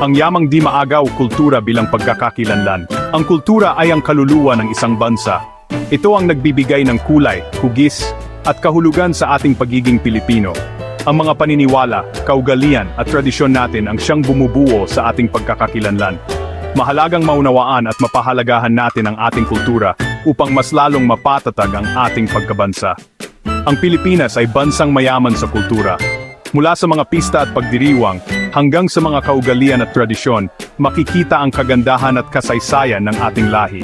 Ang yamang di maagaw kultura bilang pagkakakilanlan. Ang kultura ay ang kaluluwa ng isang bansa. Ito ang nagbibigay ng kulay, hugis, at kahulugan sa ating pagiging Pilipino. Ang mga paniniwala, kaugalian at tradisyon natin ang siyang bumubuo sa ating pagkakakilanlan. Mahalagang maunawaan at mapahalagahan natin ang ating kultura upang mas lalong mapatatag ang ating pagkabansa. Ang Pilipinas ay bansang mayaman sa kultura. Mula sa mga pista at pagdiriwang hanggang sa mga kaugalian at tradisyon, makikita ang kagandahan at kasaysayan ng ating lahi.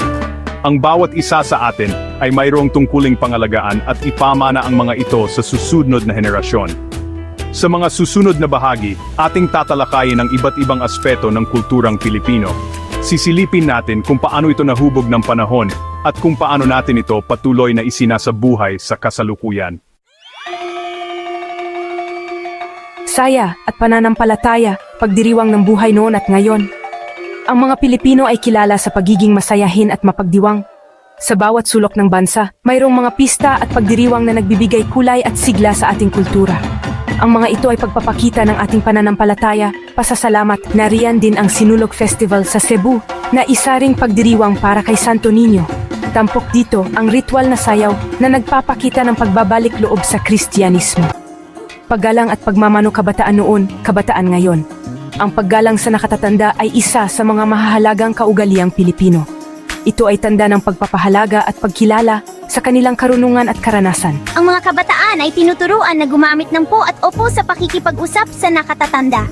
Ang bawat isa sa atin ay mayroong tungkuling pangalagaan at ipamana ang mga ito sa susunod na henerasyon. Sa mga susunod na bahagi, ating tatalakayin ang iba't ibang aspeto ng kulturang Pilipino. Sisilipin natin kung paano ito nahubog ng panahon at kung paano natin ito patuloy na isinasabuhay sa kasalukuyan. Saya at pananampalataya, pagdiriwang ng buhay noon at ngayon. Ang mga Pilipino ay kilala sa pagiging masayahin at mapagdiwang. Sa bawat sulok ng bansa, mayroong mga pista at pagdiriwang na nagbibigay kulay at sigla sa ating kultura. Ang mga ito ay pagpapakita ng ating pananampalataya, pasasalamat. Nariyan din ang Sinulog Festival sa Cebu, na isa ring pagdiriwang para kay Santo Niño. Tampok dito ang ritual na sayaw na nagpapakita ng pagbabalik loob sa Kristyanismo. Paggalang at pagmamano kabataan noon, kabataan ngayon. Ang paggalang sa nakatatanda ay isa sa mga mahahalagang kaugaliang Pilipino. Ito ay tanda ng pagpapahalaga at pagkilala sa kanilang karunungan at karanasan. Ang mga kabataan ay tinuturuan na gumamit ng po at opo sa pakikipag-usap sa nakatatanda.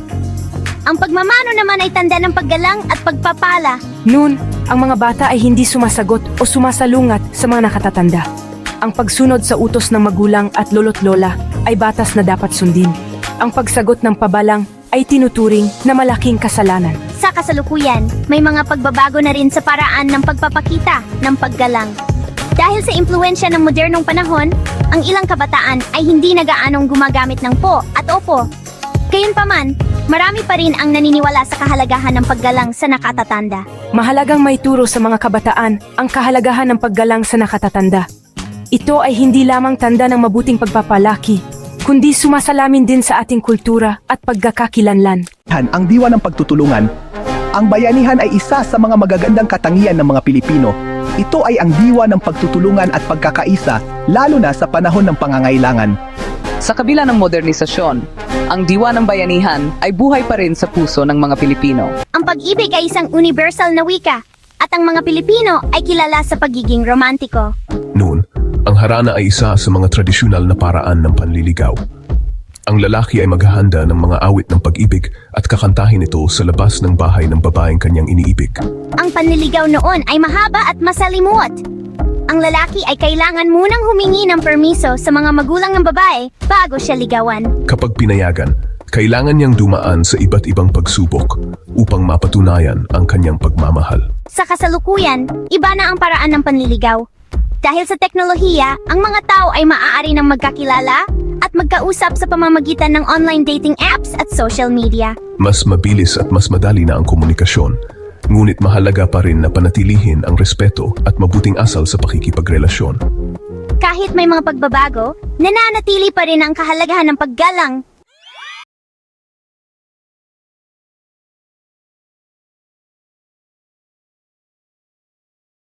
Ang pagmamano naman ay tanda ng paggalang at pagpapala. Noon, ang mga bata ay hindi sumasagot o sumasalungat sa mga nakatatanda. Ang pagsunod sa utos ng magulang at lolo't lola ay batas na dapat sundin. Ang pagsagot ng pabalang ay tinuturing na malaking kasalanan. Sa kasalukuyan, may mga pagbabago na rin sa paraan ng pagpapakita ng paggalang. Dahil sa impluwensya ng modernong panahon, ang ilang kabataan ay hindi nagaanong gumagamit ng po at opo. Gayunpaman, marami pa rin ang naniniwala sa kahalagahan ng paggalang sa nakatatanda. Mahalagang maituro sa mga kabataan ang kahalagahan ng paggalang sa nakatatanda. Ito ay hindi lamang tanda ng mabuting pagpapalaki, kundi sumasalamin din sa ating kultura at pagkakakilanlan. Ang diwa ng pagtutulungan. Ang bayanihan ay isa sa mga magagandang katangian ng mga Pilipino. Ito ay ang diwa ng pagtutulungan at pagkakaisa, lalo na sa panahon ng pangangailangan. Sa kabila ng modernisasyon, ang diwa ng bayanihan ay buhay pa rin sa puso ng mga Pilipino. Ang pag-ibig ay isang universal na wika, at ang mga Pilipino ay kilala sa pagiging romantiko. Noon, ang harana ay isa sa mga tradisyonal na paraan ng panliligaw. Ang lalaki ay maghahanda ng mga awit ng pag-ibig at kakantahin ito sa labas ng bahay ng babaeng kanyang iniibig. Ang panliligaw noon ay mahaba at masalimuot. Ang lalaki ay kailangan munang humingi ng permiso sa mga magulang ng babae bago siya ligawan. Kapag pinayagan, kailangan niyang dumaan sa iba't ibang pagsubok upang mapatunayan ang kanyang pagmamahal. Sa kasalukuyan, iba na ang paraan ng panliligaw. Dahil sa teknolohiya, ang mga tao ay maaari ng magkakilala at magkausap sa pamamagitan ng online dating apps at social media. Mas mabilis at mas madali na ang komunikasyon, ngunit mahalaga pa rin na panatilihin ang respeto at mabuting asal sa pakikipagrelasyon. Kahit may mga pagbabago, nananatili pa rin ang kahalagahan ng paggalang